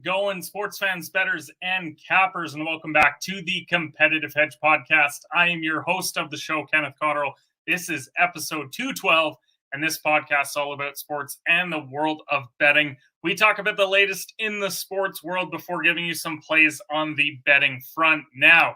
it going, sports fans, bettors, and cappers, and welcome back to the Competitive Hedge podcast. I am your host of the show, Kenneth. This is episode 212, and this podcast is all about sports and the world of betting. We talk about the latest in the sports world before giving you some plays on the betting front. Now,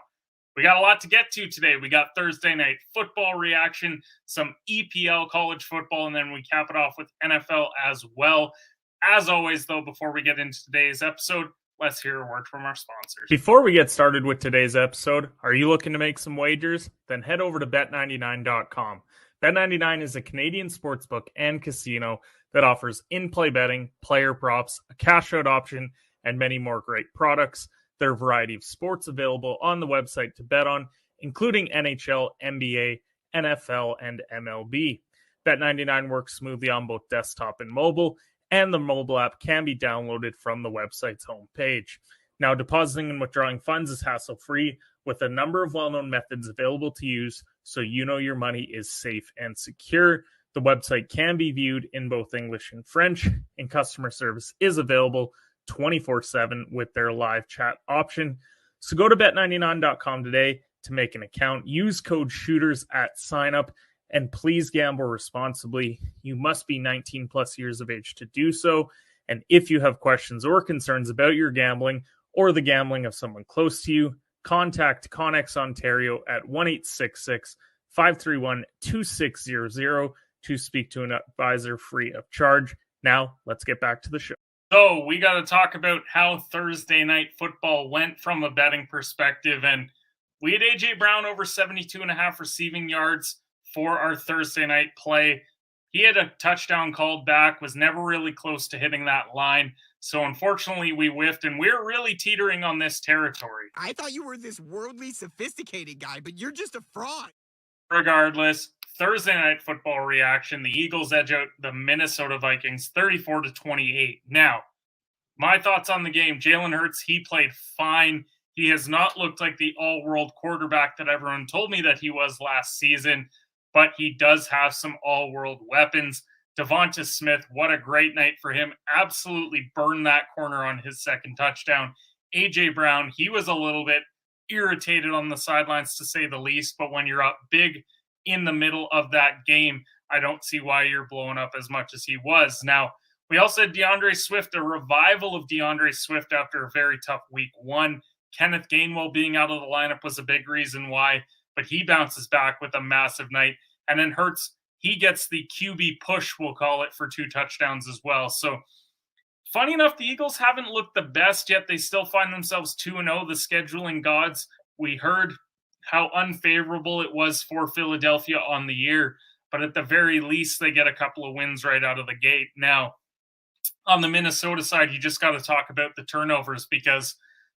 we got a lot to get to today. We got Thursday night football reaction, some EPL college football, and then we cap it off with NFL as well. As always, though, before we get into today's episode, let's hear a word from our sponsors. Before we get started with today's episode, are you looking to make some wagers? Then head over to bet99.com. Bet99 is a Canadian sportsbook and casino that offers in-play betting, player props, a cash-out option, and many more great products. There are a variety of sports available on the website to bet on, including NHL, NBA, NFL, and MLB. Bet99 works smoothly on both desktop and mobile, and the mobile app can be downloaded from the website's homepage. Now, depositing and withdrawing funds is hassle-free with a number of well-known methods available to use, so you know your money is safe and secure. The website can be viewed in both English and French, and customer service is available 24/7 with their live chat option. So go to bet99.com today to make an account. Use code SHOOTERS at sign-up. And please gamble responsibly. You must be 19 plus years of age to do so. And if you have questions or concerns about your gambling or the gambling of someone close to you, contact Connex Ontario at 1-866-531-2600 to speak to an advisor free of charge. Now, let's get back to the show. So we got to talk about how Thursday night football went from a betting perspective. And we had A.J. Brown over 72.5 receiving yards for our Thursday night play. He had a touchdown called back, was never really close to hitting that line. So unfortunately, we whiffed, and we're really teetering on this territory. I thought you were this worldly, sophisticated guy, but you're just a fraud. Regardless, Thursday night football reaction, the Eagles edge out the Minnesota Vikings 34-28. Now, my thoughts on the game, Jalen Hurts, he played fine. He has not looked like the all-world quarterback that everyone told me that he was last season, but he does have some all-world weapons. Devonta Smith, what a great night for him. Absolutely burned that corner on his second touchdown. A.J. Brown, he was a little bit irritated on the sidelines, to say the least, but when you're up big in the middle of that game, I don't see why you're blowing up as much as he was. Now, we also had DeAndre Swift, a revival of DeAndre Swift after a very tough week one. Kenneth Gainwell being out of the lineup was a big reason why, but he bounces back with a massive night. And then Hurts, he gets the QB push, we'll call it, for 2 touchdowns as well. So, funny enough, the Eagles haven't looked the best yet. They still find themselves 2-0. The scheduling gods, we heard how unfavorable it was for Philadelphia on the year, but at the very least, they get a couple of wins right out of the gate. Now, on the Minnesota side, you just got to talk about the turnovers, because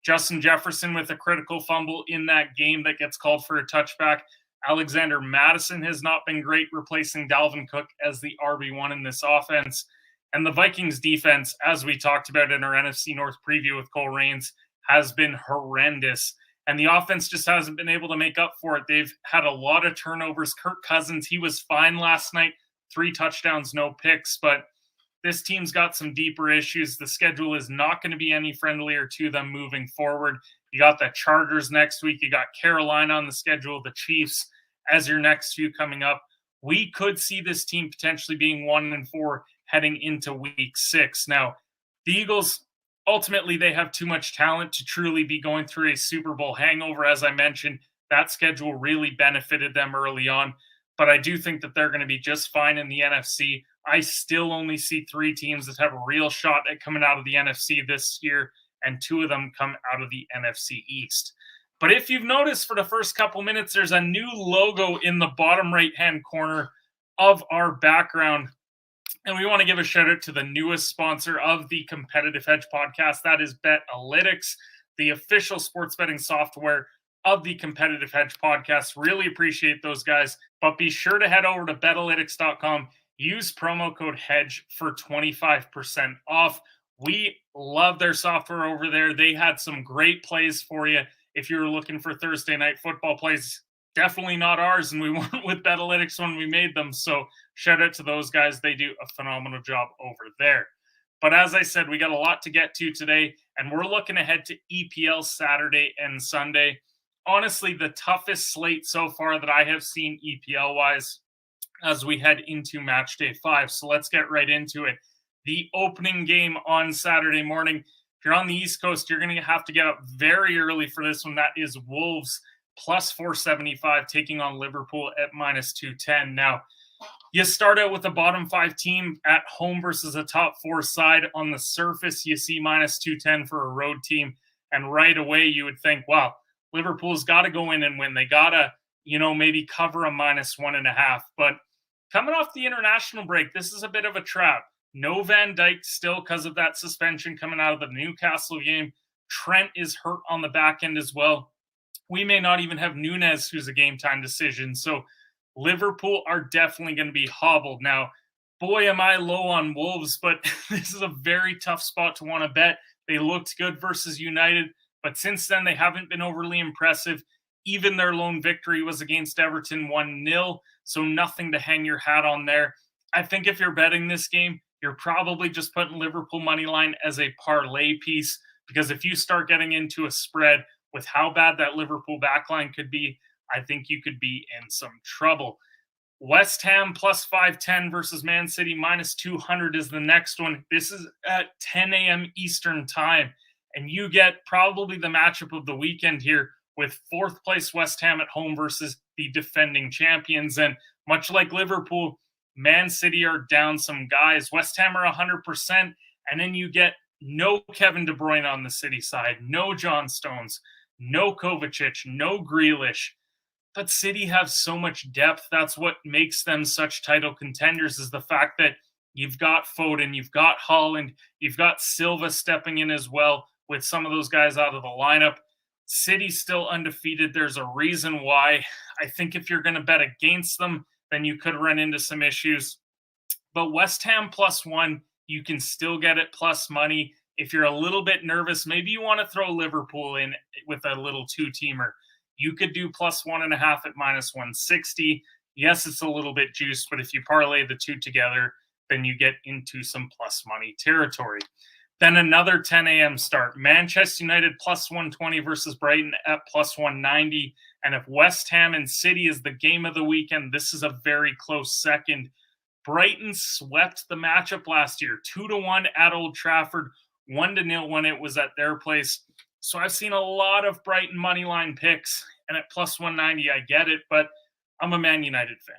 Justin Jefferson with a critical fumble in that game that gets called for a touchback. Alexander Mattison has not been great, replacing Dalvin Cook as the RB1 in this offense. And the Vikings defense, as we talked about in our NFC North preview with Cole Raines, has been horrendous. And the offense just hasn't been able to make up for it. They've had a lot of turnovers. Kirk Cousins, he was fine last night. 3 touchdowns, no picks. But this team's got some deeper issues. The schedule is not going to be any friendlier to them moving forward. You got the Chargers next week. You got Carolina on the schedule, the Chiefs as your next few coming up. We could see this team potentially being 1-4 heading into week 6. Now, the Eagles, ultimately, they have too much talent to truly be going through a Super Bowl hangover. As I mentioned, that schedule really benefited them early on. But I do think that they're going to be just fine in the NFC. I still only see 3 teams that have a real shot at coming out of the NFC this year, and 2 of them come out of the NFC East. But if you've noticed, for the first couple minutes, there's a new logo in the bottom right-hand corner of our background. And we want to give a shout out to the newest sponsor of the Competitive Hedge podcast. That is Betalytics, the official sports betting software of the Competitive Hedge podcast. Really appreciate those guys. But be sure to head over to Betalytics.com. Use promo code HEDGE for 25% off. We love their software over there. They had some great plays for you. If you're looking for Thursday night football plays, definitely not ours, and we weren't with Betalytics when we made them. So shout out to those guys. They do a phenomenal job over there. But as I said, we got a lot to get to today, And we're looking ahead to EPL Saturday and Sunday. Honestly, the toughest slate so far that I have seen EPL wise as we head into match day 5. So let's get right into it. The opening game on Saturday morning. If you're on the East Coast, you're going to have to get up very early for this one. That is Wolves plus 475 taking on Liverpool at minus 210. Now, you start out with a bottom 5 team at home versus a top 4 side. On the surface, you see minus 210 for a road team. And right away, you would think, wow, Liverpool's got to go in and win. They got to, maybe cover a minus 1.5. But coming off the international break, this is a bit of a trap. No Van Dijk still because of that suspension coming out of the Newcastle game. Trent is hurt on the back end as well. We may not even have Nunez, who's a game time decision. So Liverpool are definitely going to be hobbled. Now, boy, am I low on Wolves, but this is a very tough spot to want to bet. They looked good versus United, but since then they haven't been overly impressive. Even their lone victory was against Everton 1-0, so nothing to hang your hat on there. I think if you're betting this game, you're probably just putting Liverpool money line as a parlay piece, because if you start getting into a spread with how bad that Liverpool backline could be, I think you could be in some trouble. West Ham plus 510 versus Man City minus 200 is the next one. This is at 10 a.m. Eastern time, and you get probably the matchup of the weekend here with 4th place West Ham at home versus the defending champions. And much like Liverpool, Man City are down some guys. West Ham are 100%, and then you get no Kevin De Bruyne on the City side, no John Stones, no Kovacic, no Grealish. But City have so much depth. That's what makes them such title contenders, is the fact that you've got Foden, you've got Haaland, you've got Silva stepping in as well with some of those guys out of the lineup. City's still undefeated. There's a reason why. I think if you're going to bet against them, then you could run into some issues. But West Ham plus 1, you can still get it plus money. If you're a little bit nervous, maybe you want to throw Liverpool in with a little 2-teamer. You could do plus 1.5 at minus 160. Yes, it's a little bit juiced, but if you parlay the two together, then you get into some plus money territory. Then another 10 a.m. start. Manchester United plus 120 versus Brighton at plus 190. And if West Ham and City is the game of the weekend, this is a very close second. Brighton swept the matchup last year, 2-1 at Old Trafford, 1-0 when it was at their place. So I've seen a lot of Brighton money line picks, and at plus 190, I get it, but I'm a Man United fan.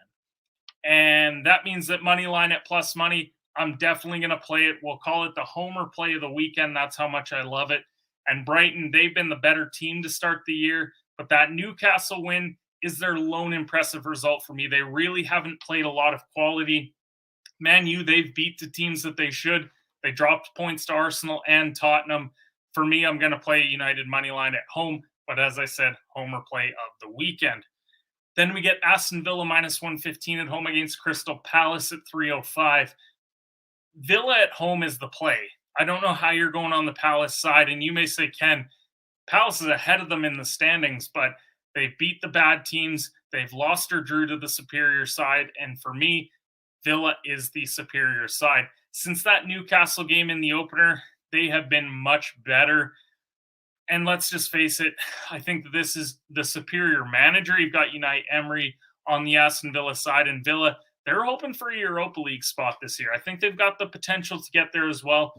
And that means that money line at plus money, I'm definitely going to play it. We'll call it the homer play of the weekend. That's how much I love it. And Brighton, they've been the better team to start the year, but that Newcastle win is their lone impressive result for me. They really haven't played a lot of quality. Man U, they've beat the teams that they should. They dropped points to Arsenal and Tottenham. For me, I'm going to play United money line at home, but as I said, homer play of the weekend. Then we get Aston Villa minus 115 at home against Crystal Palace at 305. Villa at home is the play. I don't know how you're going on the Palace side, and you may say, Ken, Palace is ahead of them in the standings, but they beat the bad teams. They've lost or drew to the superior side, and for me, Villa is the superior side. Since that Newcastle game in the opener, they have been much better. And let's just face it, I think that this is the superior manager. You've got Unai Emery on the Aston Villa side, and Villa, they're hoping for a Europa League spot this year. I think they've got the potential to get there as well.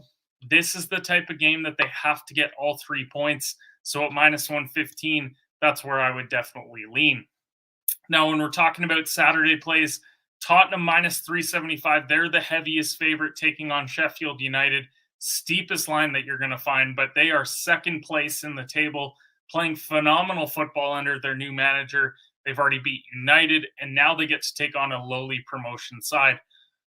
This is the type of game that they have to get all 3 points. So at minus 115, that's where I would definitely lean. Now, when we're talking about Saturday plays, Tottenham minus 375, they're the heaviest favorite taking on Sheffield United. Steepest line that you're going to find, but they are second place in the table, playing phenomenal football under their new manager. They've already beat United, and now they get to take on a lowly promotion side.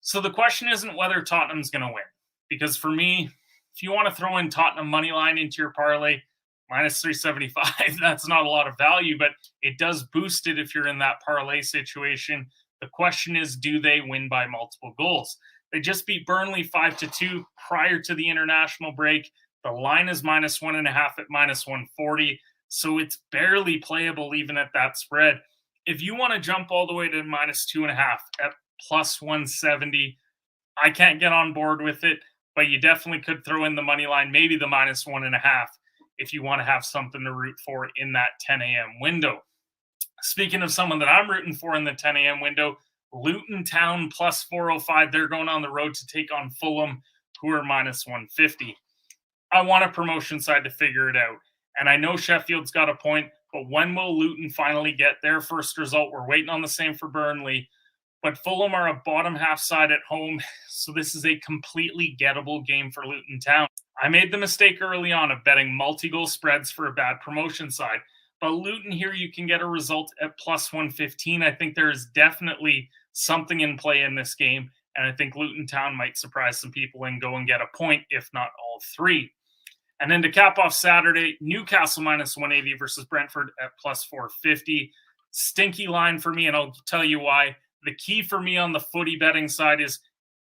So the question isn't whether Tottenham's going to win, because for me, if you want to throw in Tottenham money line into your parlay, minus 375, that's not a lot of value, but it does boost it if you're in that parlay situation. The question is, do they win by multiple goals? They just beat Burnley 5-2 prior to the international break. The line is minus 1.5 at minus 140. So it's barely playable even at that spread. If you want to jump all the way to minus 2.5 at plus 170, I can't get on board with it. but you definitely could throw in the money line, maybe the -1.5 if you want to have something to root for in that 10 a.m. window. Speaking of someone that I'm rooting for in the 10 a.m. window, Luton Town +405. They're going on the road to take on Fulham, who are -150. I want a promotion side to figure it out. And I know Sheffield's got a point, but when will Luton finally get their first result? We're waiting on the same for Burnley. But Fulham are a bottom half side at home, so this is a completely gettable game for Luton Town. I made the mistake early on of betting multi-goal spreads for a bad promotion side. But Luton here, you can get a result at +115. I think there is definitely something in play in this game. And I think Luton Town might surprise some people and go and get a point, if not all three. And then to cap off Saturday, Newcastle -180 versus Brentford at +450. Stinky line for me, and I'll tell you why. The key for me on the footy betting side is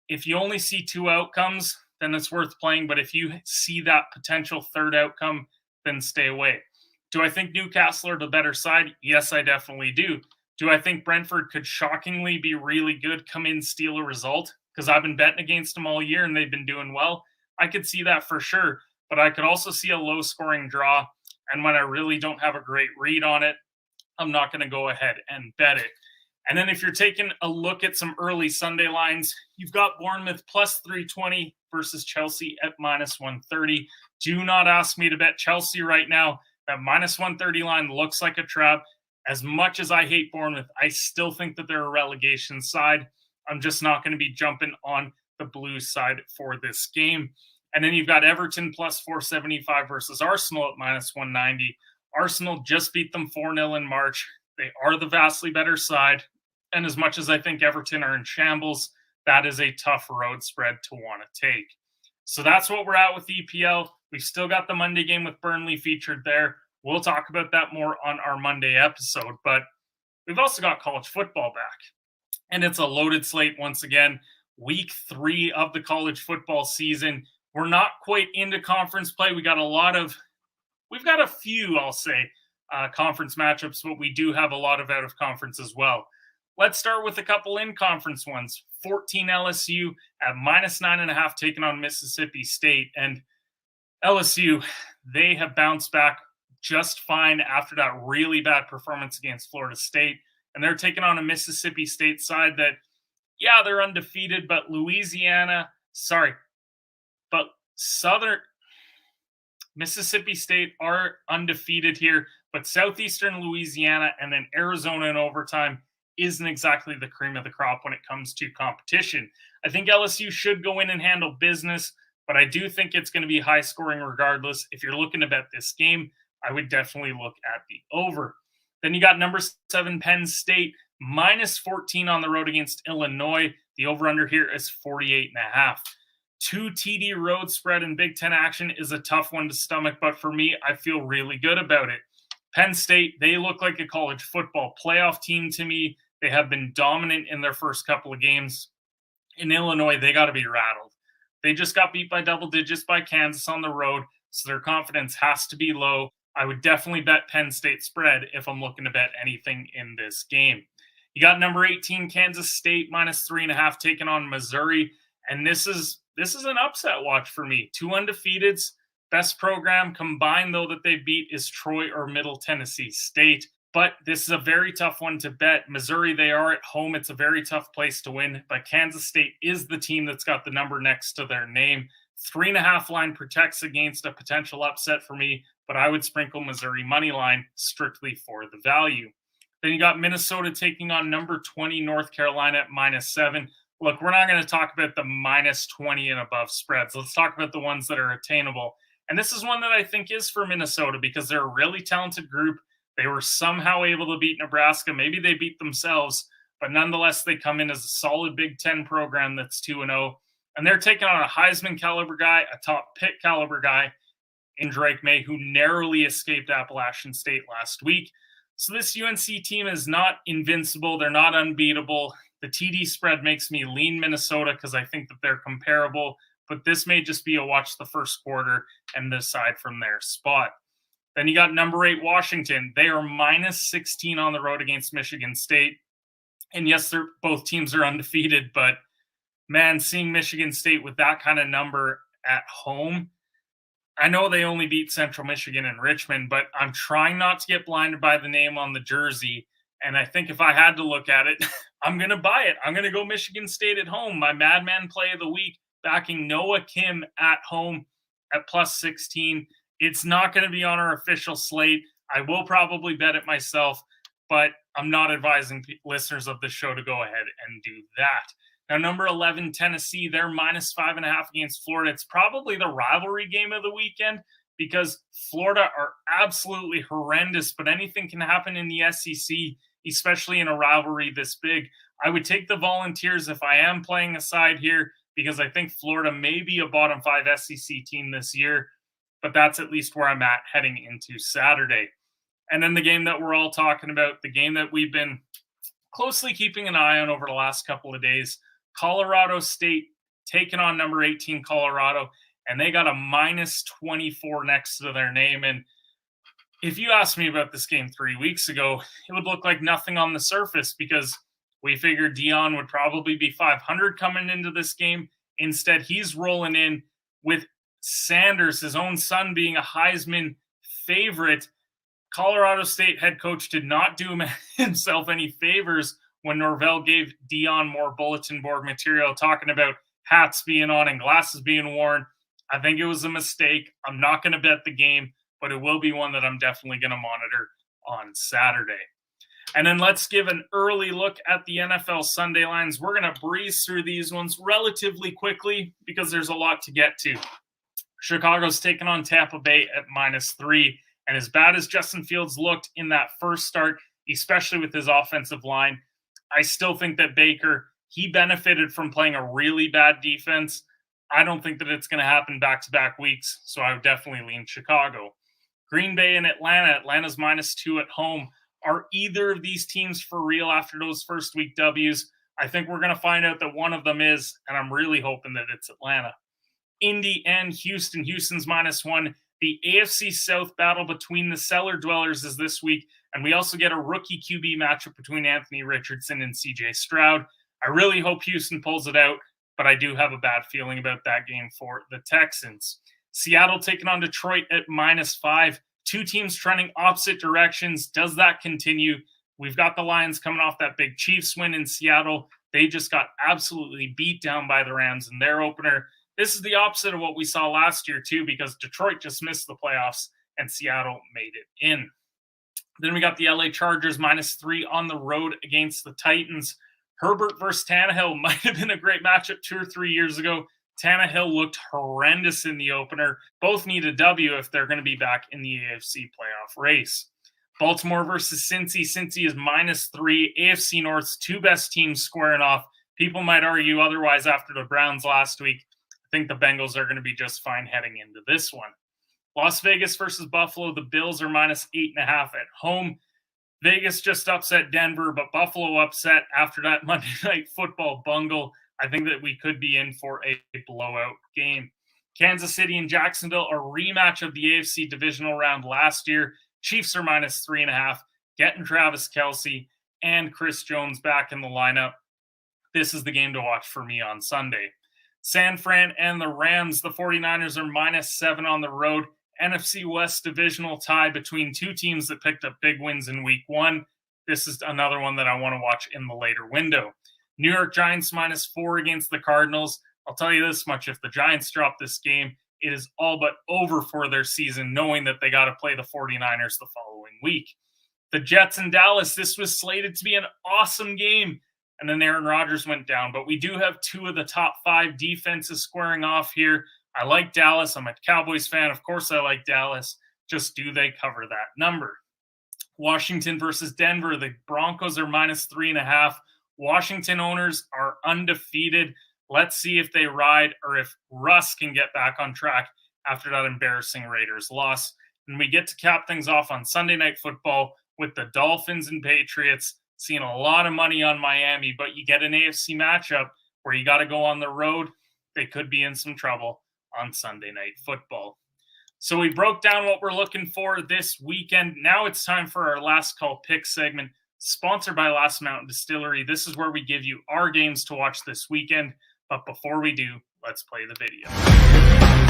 if you only see two outcomes, then it's worth playing. But if you see that potential third outcome, then stay away. Do I think Newcastle are the better side? Yes, I definitely do. Do I think Brentford could shockingly be really good, come in, steal a result? Because I've been betting against them all year and they've been doing well. I could see that for sure. But I could also see a low-scoring draw. And when I really don't have a great read on it, I'm not going to go ahead and bet it. And then if you're taking a look at some early Sunday lines, you've got Bournemouth +320 versus Chelsea at -130. Do not ask me to bet Chelsea right now. That -130 line looks like a trap. As much as I hate Bournemouth, I still think that they're a relegation side. I'm just not going to be jumping on the Blues side for this game. And then you've got Everton +475 versus Arsenal at -190. Arsenal just beat them 4-0 in March. They are the vastly better side. And as much as I think Everton are in shambles, that is a tough road spread to want to take. So that's what we're at with EPL. We've still got the Monday game with Burnley featured there. We'll talk about that more on our Monday episode. But we've also got college football back. And it's a loaded slate once again. Week 3 of the college football season. We're not quite into conference play. We've got a few, I'll say, conference matchups, but we do have a lot of out of conference as well. Let's start with a couple in-conference ones. 14 LSU at -9.5 taking on Mississippi State. And LSU, they have bounced back just fine after that really bad performance against Florida State. And they're taking on a Mississippi State side that, yeah, they're undefeated, but Mississippi State are undefeated here, but Southeastern Louisiana and then Arizona in overtime isn't exactly the cream of the crop when it comes to competition. I think LSU should go in and handle business, but I do think it's going to be high scoring regardless. If you're looking to bet this game, I would definitely look at the over. Then you got number 7 Penn State -14 on the road against Illinois. The over-under here is 48.5. 2 TD road spread in Big Ten action is a tough one to stomach, but for me, I feel really good about it. Penn State, they look like a college football playoff team to me. They have been dominant in their first couple of games. In Illinois, they got to be rattled. They just got beat by double digits by Kansas on the road, so their confidence has to be low. I would definitely bet Penn State spread if I'm looking to bet anything in this game. You got number 18 Kansas State -3.5 taking on Missouri, and this is an upset watch for me. 2 undefeateds, best program combined though that they beat is Troy or Middle Tennessee State. But this is a very tough one to bet. Missouri, they are at home. It's a very tough place to win. But Kansas State is the team that's got the number next to their name. 3.5 line protects against a potential upset for me, but I would sprinkle Missouri money line strictly for the value. Then you got Minnesota taking on number 20 North Carolina at -7. Look, we're not going to talk about the -20 and above spreads. Let's talk about the ones that are attainable. And this is one that I think is for Minnesota because they're a really talented group. They were somehow able to beat Nebraska. Maybe they beat themselves, but nonetheless, they come in as a solid Big Ten program that's 2-0. And they're taking on a Heisman caliber guy, a top pick caliber guy in Drake May, who narrowly escaped Appalachian State last week. So this UNC team is not invincible. They're not unbeatable. The TD spread makes me lean Minnesota because I think that they're comparable, but this may just be a watch the first quarter and decide from their spot. Then you got number 8 Washington. They are -16 on the road against Michigan State. And yes, both teams are undefeated, but man, seeing Michigan State with that kind of number, at home. I know they only beat Central Michigan and Richmond, but I'm trying not to get blinded by the name on the jersey. And I think if I had to look at it, I'm going to buy it. I'm going to go Michigan State at home. My Madman play of the week, backing Noah Kim at home at plus 16. It's not going to be on our official slate. I will probably bet it myself, but I'm not advising listeners of the show to go ahead and do that. Now, number 11, Tennessee, they're minus 5.5 against Florida. It's probably the rivalry game of the weekend because Florida are absolutely horrendous, but anything can happen in the SEC, especially in a rivalry this big. I would take the Volunteers if I am playing a side here because I think Florida may be a bottom 5 SEC team this year, but that's at least where I'm at heading into Saturday. And then the game that we're all talking about, the game that we've been closely keeping an eye on over the last couple of days, Colorado State taking on number 18 Colorado, and they got a minus 24 next to their name. And if you asked me about this game 3 weeks ago, it would look like nothing on the surface because we figured Dion would probably be 500 coming into this game. Instead, he's rolling in with Sanders, his own son, being a Heisman favorite. Colorado State head coach did not do himself any favors when Norvell gave Dion more bulletin board material talking about hats being on and glasses being worn. I think it was a mistake. I'm not going to bet the game, but it will be one that I'm definitely going to monitor on Saturday. And then let's give an early look at the NFL Sunday lines. We're going to breeze through these ones relatively quickly because there's a lot to get to. Chicago's taking on Tampa Bay at -3. And as bad as Justin Fields looked in that first start, especially with his offensive line, I still think that Baker, he benefited from playing a really bad defense. I don't think that it's going to happen back-to-back weeks, so I would definitely lean Chicago. Green Bay and Atlanta. Atlanta's -2 at home. Are either of these teams for real after those first week W's? I think we're going to find out that one of them is, and I'm really hoping that it's Atlanta. Indy and Houston. Houston's -1. The AFC South battle between the cellar dwellers is this week, and we also get a rookie QB matchup between Anthony Richardson and CJ Stroud. I really hope Houston pulls it out, but I do have a bad feeling about that game for the Texans. Seattle taking on Detroit at -5. Two teams trending opposite directions. Does that continue? We've got the Lions coming off that big Chiefs win in Seattle. They just got absolutely beat down by the Rams in their opener. This is the opposite of what we saw last year, too, because Detroit just missed the playoffs and Seattle made it in. Then we got the LA Chargers -3 on the road against the Titans. Herbert versus Tannehill might have been a great matchup 2 or 3 years ago. Tannehill looked horrendous in the opener. Both need a W if they're going to be back in the AFC playoff race. Baltimore versus Cincy. Cincy is -3. AFC North's two best teams squaring off. People might argue otherwise after the Browns last week. I think the Bengals are going to be just fine heading into this one. Las Vegas versus Buffalo. The Bills are -8.5 at home. Vegas just upset Denver, but Buffalo upset after that Monday Night Football bungle. I think that we could be in for a blowout game. Kansas City and Jacksonville, a rematch of the AFC divisional round last year. Chiefs are -3.5, getting Travis Kelce and Chris Jones back in the lineup. This is the game to watch for me on Sunday. San Fran and the Rams, the 49ers are -7 on the road. NFC West divisional tie between two teams that picked up big wins in week 1. This is another one that I want to watch in the later window. New York Giants -4 against the Cardinals. I'll tell you this much, if the Giants drop this game, it is all but over for their season, knowing that they got to play the 49ers the following week. The Jets and Dallas, this was slated to be an awesome game, and then Aaron Rodgers went down. But we do have two of the top 5 defenses squaring off here. I like Dallas. I'm a Cowboys fan. Of course I like Dallas. Just do they cover that number? Washington versus Denver. The Broncos are -3.5. Washington owners are undefeated. Let's see if they ride or if Russ can get back on track after that embarrassing Raiders loss. And we get to cap things off on Sunday Night Football with the Dolphins and Patriots. Seeing a lot of money on Miami, but you get an AFC matchup where you got to go on the road. They could be in some trouble on Sunday Night Football. So we broke down what we're looking for this weekend. Now it's time for our last call pick segment, sponsored by Last Mountain Distillery. This is where we give you our games to watch this weekend. But before we do, let's play the video.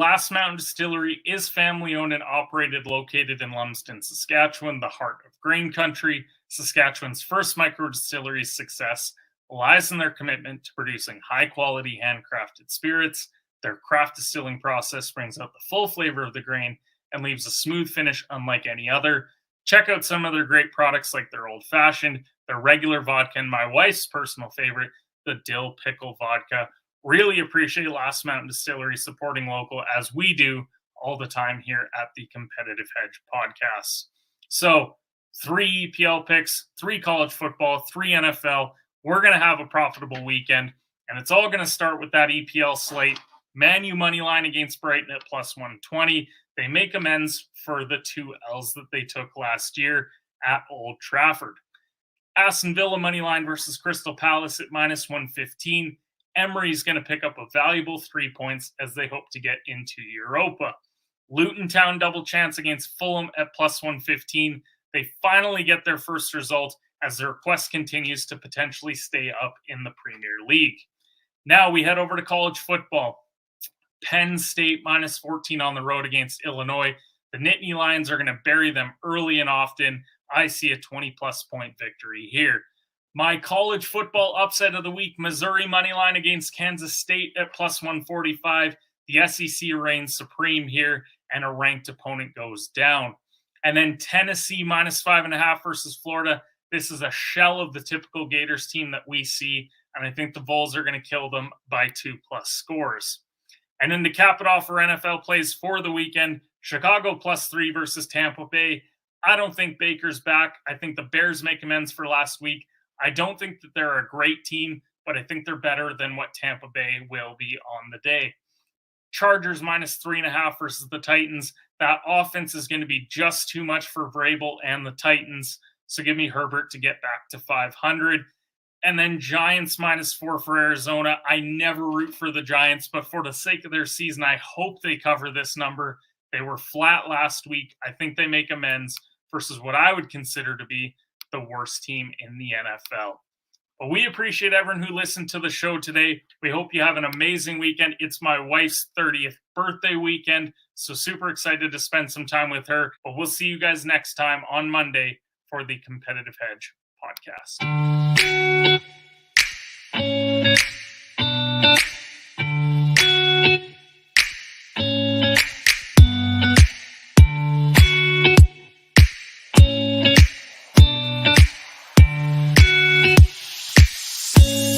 Last Mountain Distillery is family-owned and operated, located in Lumsden, Saskatchewan, the heart of grain country. Saskatchewan's first micro-distillery success lies in their commitment to producing high-quality, handcrafted spirits. Their craft distilling process brings out the full flavor of the grain and leaves a smooth finish unlike any other. Check out some of their great products like their Old Fashioned, their regular vodka, and my wife's personal favorite, the Dill Pickle Vodka. Really appreciate Last Mountain Distillery supporting local, as we do all the time here at the Competitive Hedge podcast. So 3 EPL picks, 3 college football, 3 NFL. We're going to have a profitable weekend, and it's all going to start with that EPL slate. Man U money line against Brighton at plus 120. They make amends for the 2 L's that they took last year at Old Trafford. Aston Villa money line versus Crystal Palace at minus 115. Emery's going to pick up a valuable 3 points as they hope to get into Europa. Luton Town double chance against Fulham at plus 115. They finally get their first result as their quest continues to potentially stay up in the Premier League. Now we head over to college football. Penn State minus 14 on the road against Illinois. The Nittany Lions are going to bury them early and often. I see a 20-plus point victory here. My college football upset of the week, Missouri money line against Kansas State at plus 145. The SEC reigns supreme here, and a ranked opponent goes down. And then Tennessee minus 5.5 versus Florida. This is a shell of the typical Gators team that we see, and I think the Vols are going to kill them by 2+ scores. And then to cap it off for NFL plays for the weekend, Chicago plus 3 versus Tampa Bay. I don't think Baker's back. I think the Bears make amends for last week. I don't think that they're a great team, but I think they're better than what Tampa Bay will be on the day. Chargers minus 3.5 versus the Titans. That offense is going to be just too much for Vrabel and the Titans. So give me Herbert to get back to 500. And then Giants minus 4 for Arizona. I never root for the Giants, but for the sake of their season, I hope they cover this number. They were flat last week. I think they make amends versus what I would consider to be the worst team in the NFL. But we appreciate everyone who listened to the show today. We hope you have an amazing weekend. It's my wife's 30th birthday weekend, so super excited to spend some time with her. But we'll see you guys next time on Monday for the Competitive Hedge podcast.